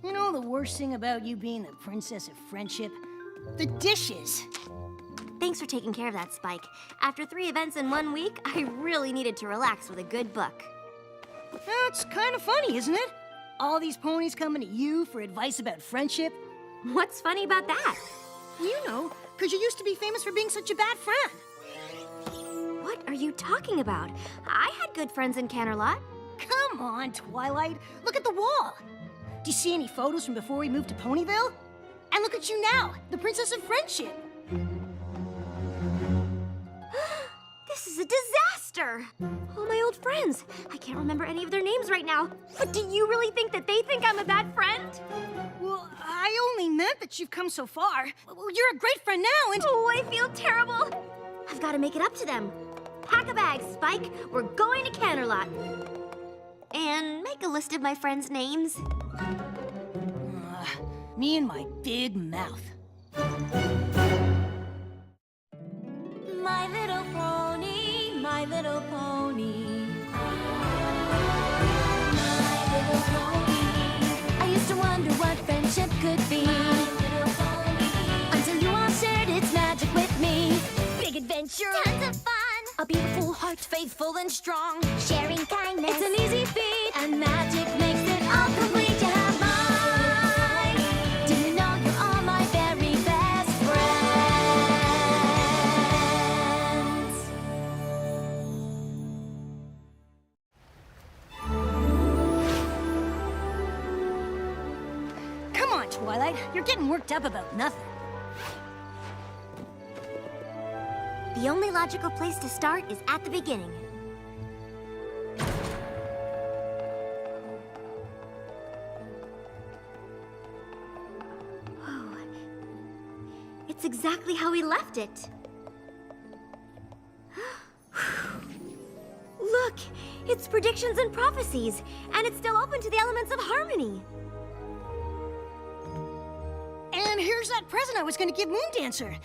You know the worst thing about you being the princess of friendship? The dishes. Thanks for taking care of that, Spike. After 3 events in 1 week, I really needed to relax with a good book. It's kind of funny, isn't it? All these ponies coming to you for advice about friendship. What's funny about that? You know, because you used to be famous for being such a bad friend. What are you talking about? I had good friends in Canterlot. Come on, Twilight. Look at the wall. Do you see any photos from before we moved to Ponyville? And look at you now, the princess of friendship. This is a disaster! All my old friends. I can't remember any of their names right now. But do you really think that they think I'm a bad friend? Well, I only meant that you've come so far. Well, you're a great friend now, and... Oh, I feel terrible. I've got to make it up to them. Pack a bag, Spike. We're going to Canterlot. And make a list of my friends' names. Me and my big mouth. My little pony, my little pony. My little pony. I used to wonder what friendship could be. My little pony. Until you all shared its magic with me. Big adventure. Tons of fun. A beautiful heart, faithful and strong. Sharing kindness. It's an easy feat. And magic makes it all complete. You have mine. Do you know you're all my very best friends? Come on, Twilight. You're getting worked up about nothing. The only logical place to start is at the beginning. Oh, it's exactly how we left it. Look, it's predictions and prophecies, and it's still open to the elements of harmony. And here's that present I was going to give Moondancer.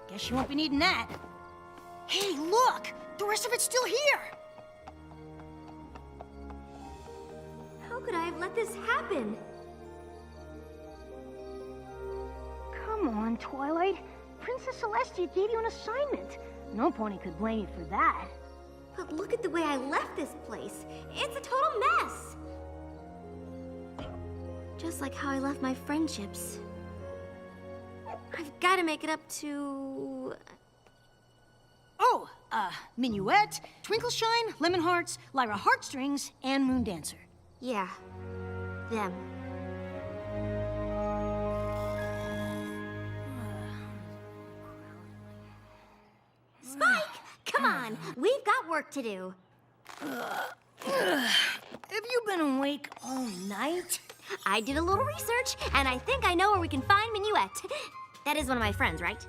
Guess you won't be needing that. Hey, look! The rest of it's still here! How could I have let this happen? Come on, Twilight. Princess Celestia gave you an assignment. No pony could blame you for that. But look at the way I left this place. It's a total mess. Just like how I left my friendships. I've got to make it up to... Oh, Minuet, Twinkleshine, Lemon Hearts, Lyra Heartstrings, and Moondancer. Yeah, them. Spike, come on. We've got work to do. Have you been awake all night? I did a little research, and I think I know where we can find Minuet. That is one of my friends, right?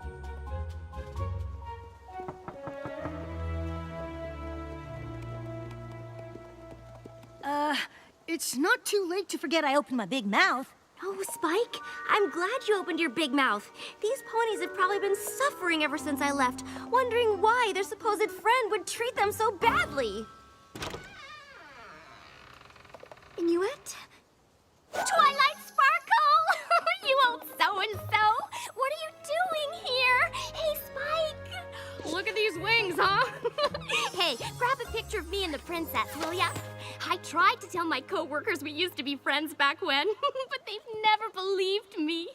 It's not too late to forget I opened my big mouth. Oh, Spike, I'm glad you opened your big mouth. These ponies have probably been suffering ever since I left, wondering why their supposed friend would treat them so badly. Minuet? Twilight Sparkle! You old so-and-so! What are you doing here? Hey, Spike! Look at these wings, huh? Hey, grab a picture of me and the princess, will ya? I tried to tell my co-workers we used to be friends back when, but they've never believed me.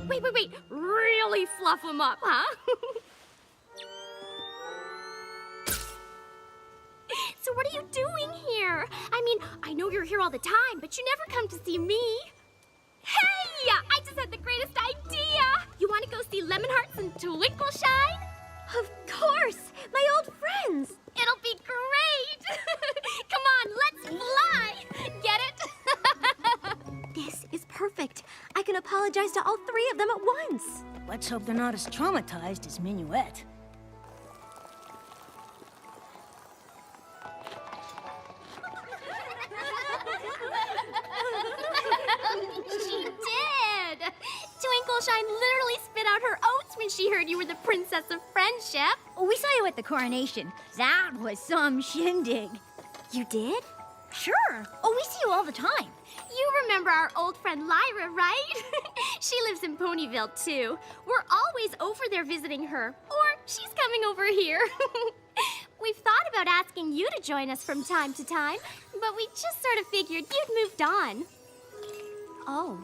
Wait. Really fluff them up, huh? So what are you doing here? I mean, I know you're here all the time, but you never come to see me. Hey! I just had the greatest idea! You want to go see Lemon Hearts and Twinkleshine? Of course! My old friends! It'll be great! Come on, let's fly! Get it? This is perfect. I can apologize to all 3 of them at once. Let's hope they're not as traumatized as Minuet. She did! Twinkleshine literally spit out her oats when she heard you were the princess of friendship. We saw you at the coronation. That was some shindig. You did? Sure. Oh, we see you all the time. You remember our old friend Lyra, right? She lives in Ponyville, too. We're always over there visiting her. Or she's coming over here. We've thought about asking you to join us from time to time, but we just sort of figured you'd moved on. Oh.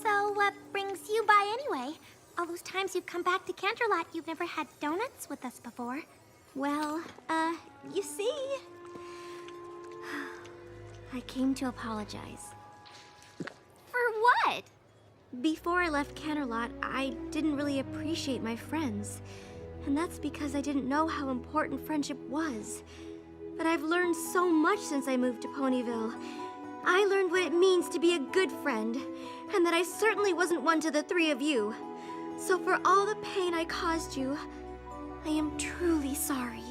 So what brings you by anyway? All those times you've come back to Canterlot, you've never had donuts with us before. Well, you see, I came to apologize. For what? Before I left Canterlot, I didn't really appreciate my friends. And that's because I didn't know how important friendship was. But I've learned so much since I moved to Ponyville. I learned what it means to be a good friend, and that I certainly wasn't one to the three of you. So for all the pain I caused you, I am truly sorry.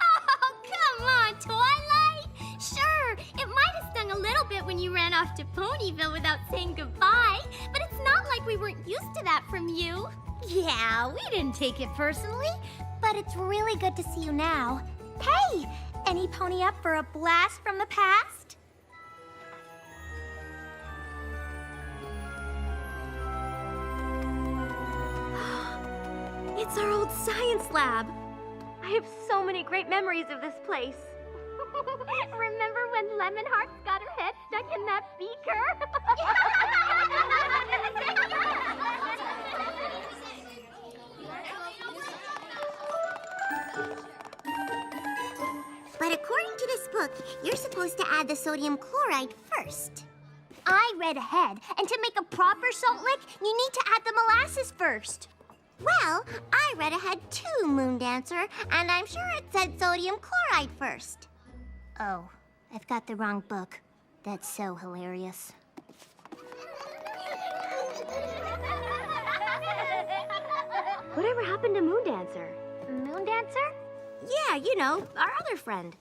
Oh, come on, Twilight! Sure, it might have stung a little bit when you ran off to Ponyville without saying goodbye, but it's not like we weren't used to that from you. Yeah, we didn't take it personally. But it's really good to see you now. Hey, any pony up for a blast from the past? It's our old science lab. I have so many great memories of this place. Remember when Lemon Hearts got her head stuck in that beaker? But according to this book, you're supposed to add the sodium chloride first. I read ahead, and to make a proper salt lick, you need to add the molasses first. Well, I read ahead too, Moon Dancer, and I'm sure it said sodium chloride first. Oh, I've got the wrong book. That's so hilarious. Whatever happened to Moon Dancer? Moon Dancer? Yeah, you know, our other friend.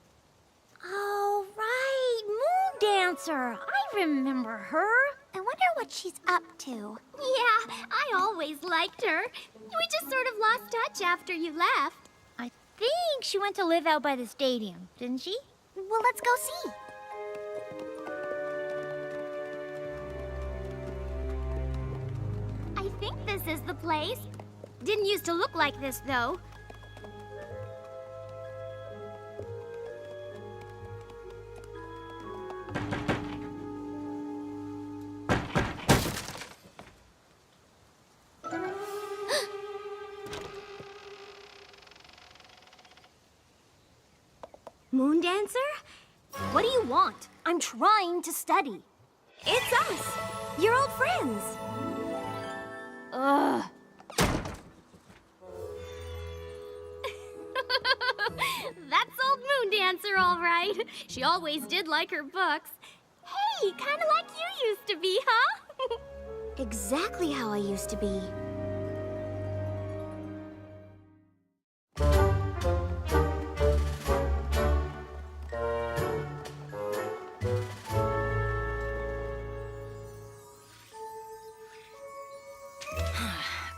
Oh, right. Moon Dancer. I remember her. I wonder what she's up to. Yeah, I always liked her. We just sort of lost touch after you left. I think she went to live out by the stadium, didn't she? Well, let's go see. I think this is the place. Didn't used to look like this, though. Moon Dancer? What do you want? I'm trying to study. It's us, your old friends. Ugh. That's old Moon Dancer, all right. She always did like her books. Hey, kind of like you used to be, huh? Exactly how I used to be.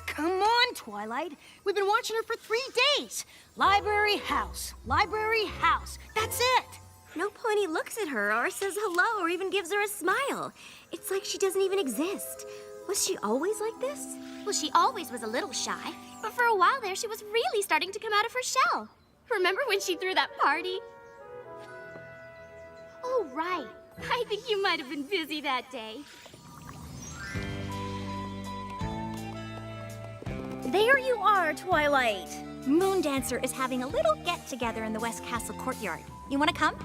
Come on, Twilight. We've been watching her for 3 days. Library house. Library house. That's it. No pony looks at her or says hello or even gives her a smile. It's like she doesn't even exist. Was she always like this? Well, she always was a little shy, but for a while there she was really starting to come out of her shell. Remember when she threw that party? Oh, right. I think you might have been busy that day. There you are, Twilight. Moon Dancer is having a little get-together in the West Castle courtyard. You want to come?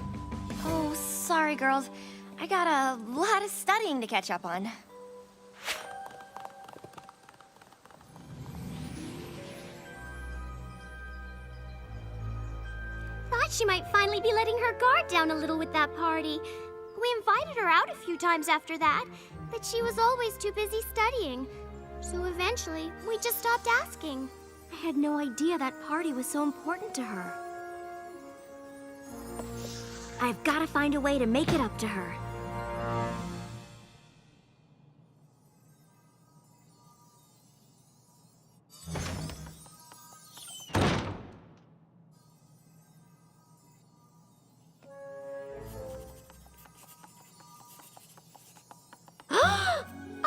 Oh, sorry, girls. I got a lot of studying to catch up on. Thought she might finally be letting her guard down a little with that party. We invited her out a few times after that, but she was always too busy studying. So eventually, we just stopped asking. I had no idea that party was so important to her. I've got to find a way to make it up to her.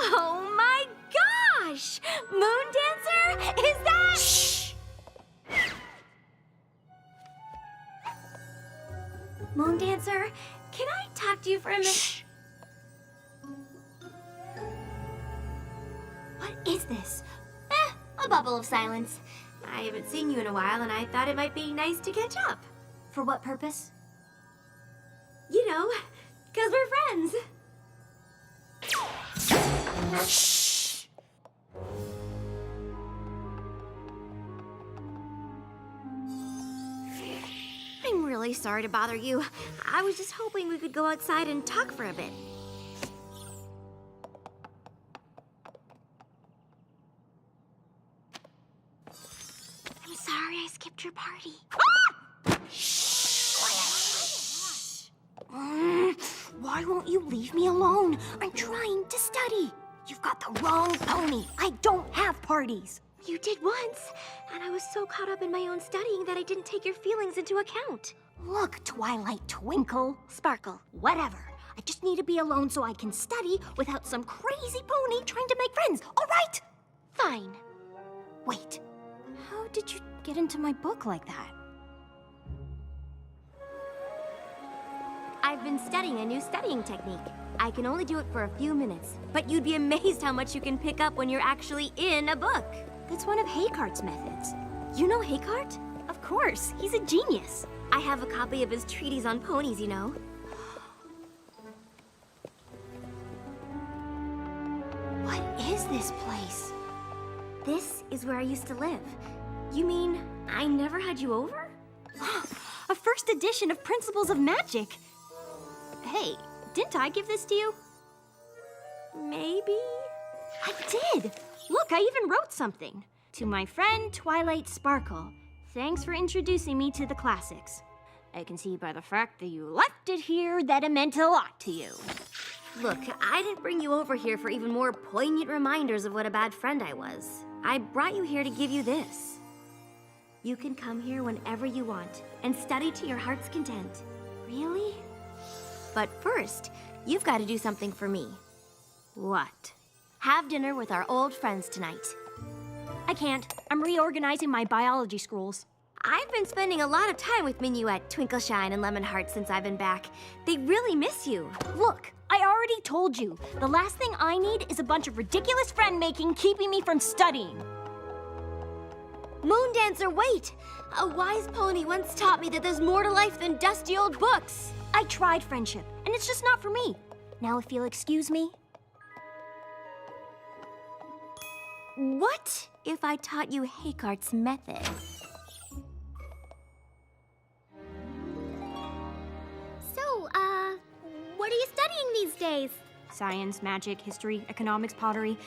Oh my gosh! Moon Dancer? Is that... Shh! Moon Dancer, can I talk to you for a minute? Shh! What is this? A bubble of silence. I haven't seen you in a while, and I thought it might be nice to catch up. For what purpose? You know, 'cause we're friends. Shh! I'm really sorry to bother you. I was just hoping we could go outside and talk for a bit. I'm sorry I skipped your party. Why won't you leave me alone? I'm trying to study. You've got the wrong pony. I don't have parties. You did once, and I was so caught up in my own studying that I didn't take your feelings into account. Look, Twilight Twinkle. Sparkle. Whatever. I just need to be alone so I can study without some crazy pony trying to make friends, all right? Fine. Wait, how did you get into my book like that? I've been studying a new studying technique. I can only do it for a few minutes, but you'd be amazed how much you can pick up when you're actually in a book. That's one of Haycart's methods. You know Haycart? Of course, he's a genius. I have a copy of his treatise on ponies, you know. What is this place? This is where I used to live. You mean I never had you over? A first edition of Principles of Magic. Hey, didn't I give this to you? Maybe? I did. Look, I even wrote something. To my friend Twilight Sparkle, thanks for introducing me to the classics. I can see by the fact that you left it here that it meant a lot to you. Look, I didn't bring you over here for even more poignant reminders of what a bad friend I was. I brought you here to give you this. You can come here whenever you want and study to your heart's content. Really? But first, you've got to do something for me. What? Have dinner with our old friends tonight. I can't. I'm reorganizing my biology scrolls. I've been spending a lot of time with Minyu at Twinkleshine and Lemonheart since I've been back. They really miss you. Look, I already told you. The last thing I need is a bunch of ridiculous friend-making keeping me from studying. Moon Dancer, wait! A wise pony once taught me that there's more to life than dusty old books. I tried friendship, and it's just not for me. Now, if you'll excuse me. What if I taught you Haycart's method? So, what are you studying these days? Science, magic, history, economics, pottery,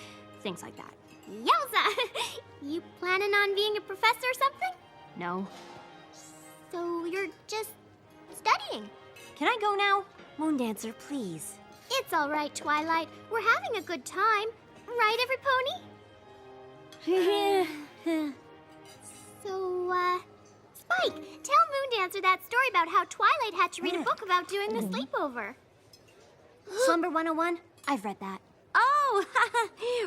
things like that. Yowza! You planning on being a professor or something? No. So you're just studying? Can I go now? Moon Dancer, please. It's all right, Twilight. We're having a good time. Right, every pony? So, Spike, tell Moon Dancer that story about how Twilight had to read a book about doing the sleepover. Slumber 101? I've read that. Oh,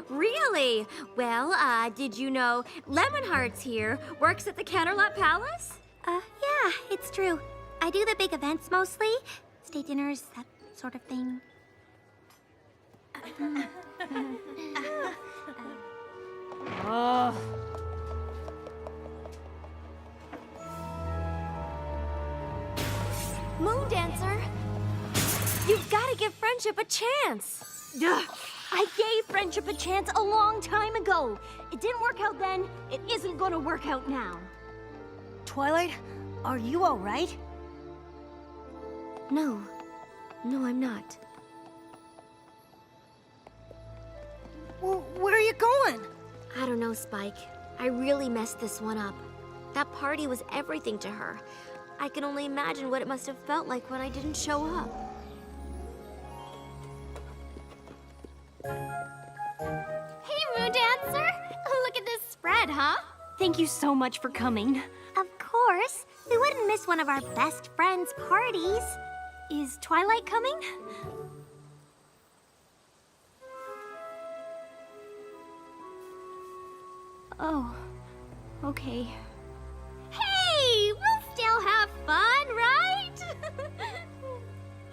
really? Well, did you know Lemonheart's here, works at the Canterlot Palace? Yeah, it's true. I do the big events mostly. State dinners, that sort of thing. Oh. Moon Dancer, you've got to give friendship a chance. Duh. I gave friendship a chance a long time ago. It didn't work out then. It isn't gonna work out now. Twilight, are you all right? No, I'm not. Well, where are you going? I don't know, Spike. I really messed this one up. That party was everything to her. I can only imagine what it must have felt like when I didn't show up. huh? Thank you so much for coming. Of course. We wouldn't miss one of our best friends' parties. Is Twilight coming? Oh, okay. Hey, we'll still have fun, right?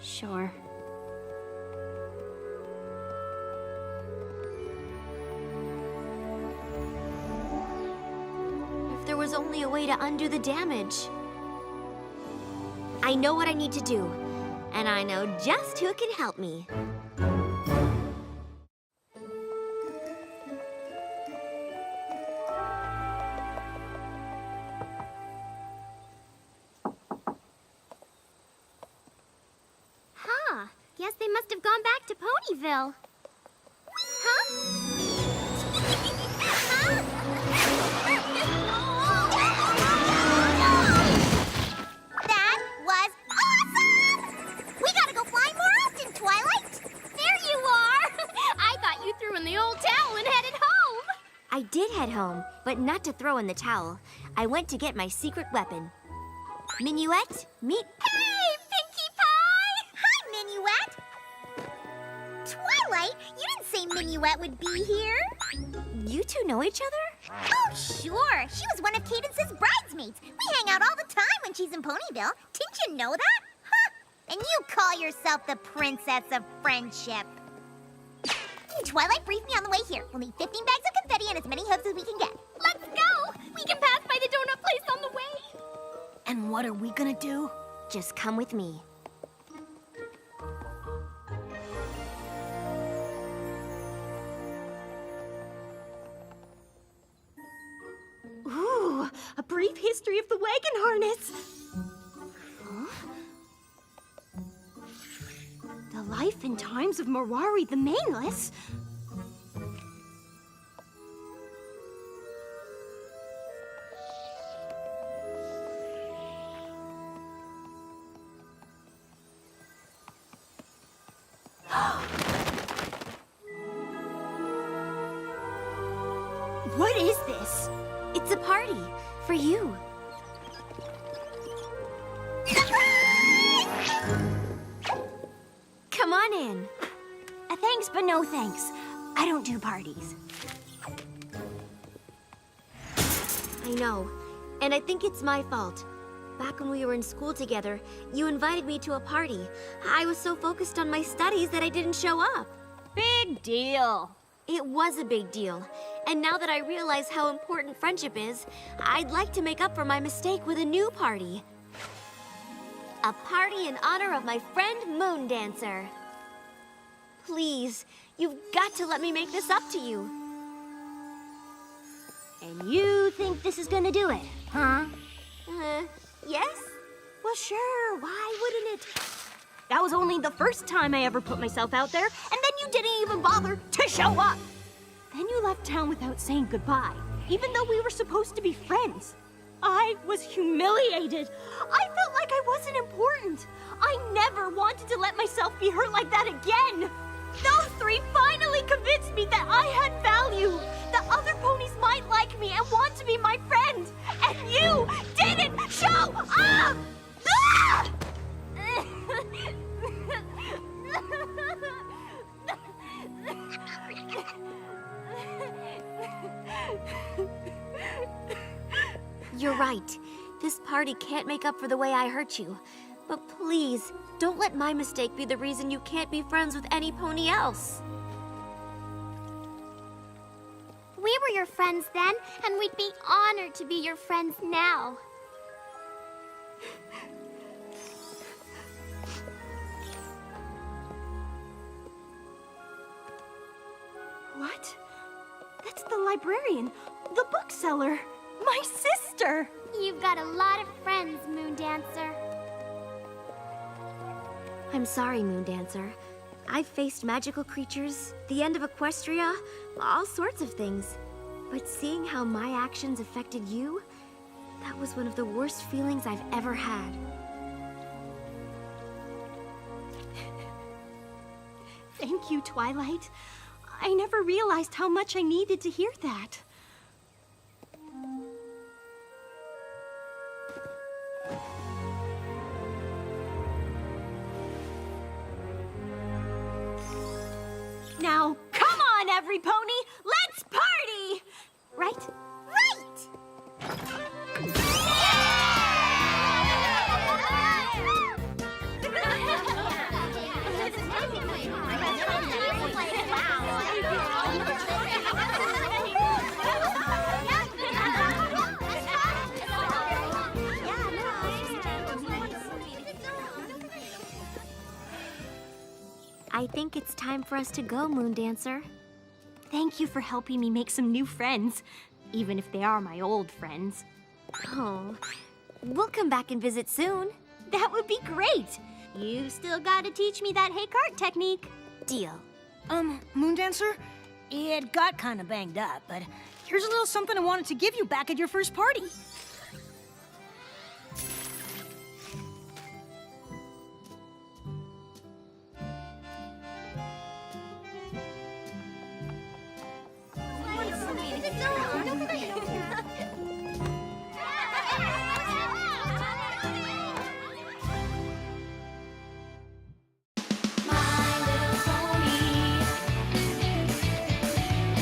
Sure. If there was only a way to undo the damage. I know what I need to do, and I know just who can help me. Huh. Guess they must have gone back to Ponyville. That was awesome! We gotta go flying more often, Twilight! There you are! I thought you threw in the old towel and headed home. I did head home, but not to throw in the towel. I went to get my secret weapon. Minuet, meet... Hey, Pinkie Pie! Hi, Minuet! Twilight, you didn't say Minuet would be here. You two know each other? Oh, sure. She was one of Cadence's bridesmaids. We hang out all the time when she's in Ponyville. Didn't you know that? Huh. And you call yourself the Princess of Friendship. Twilight briefed me on the way here. We'll need 15 bags of confetti and as many hooves as we can get. Let's go! We can pass by the donut place on the way. And what are we gonna do? Just come with me. Ooh, a brief history of the wagon harness. Huh? The life and times of Marari the Maneless. What is this? It's a party for you. Come on in. Thanks, but no thanks. I don't do parties. I know, and I think it's my fault. Back when we were in school together, you invited me to a party. I was so focused on my studies that I didn't show up. Big deal. It was a big deal. And now that I realize how important friendship is, I'd like to make up for my mistake with a new party. A party in honor of my friend Moondancer. Please, you've got to let me make this up to you. And you think this is gonna do it, huh? Yes? Well, sure, why wouldn't it? That was only the first time I ever put myself out there, and then you didn't even bother to show up. Then you left town without saying goodbye, even though we were supposed to be friends. I was humiliated. I felt like I wasn't important. I never wanted to let myself be hurt like that again. Those three finally convinced me that I had value, that other ponies might like me and want to be my friend. And you didn't show up! Ah! You're right. This party can't make up for the way I hurt you. But please, don't let my mistake be the reason you can't be friends with any pony else. We were your friends then, and we'd be honored to be your friends now. What? That's the librarian, the bookseller, my sister. You've got a lot of friends, Moondancer. I'm sorry, Moondancer. I've faced magical creatures, the end of Equestria, all sorts of things. But seeing how my actions affected you, that was one of the worst feelings I've ever had. Thank you, Twilight. I never realized how much I needed to hear that. every pony. Let's party! Right? Right! I think it's time for us to go, Moon Dancer. Thank you for helping me make some new friends, even if they are my old friends. Oh, we'll come back and visit soon. That would be great. You still gotta teach me that hay cart technique. Deal. Moon Dancer? It got kind of banged up, but here's a little something I wanted to give you back at your first party.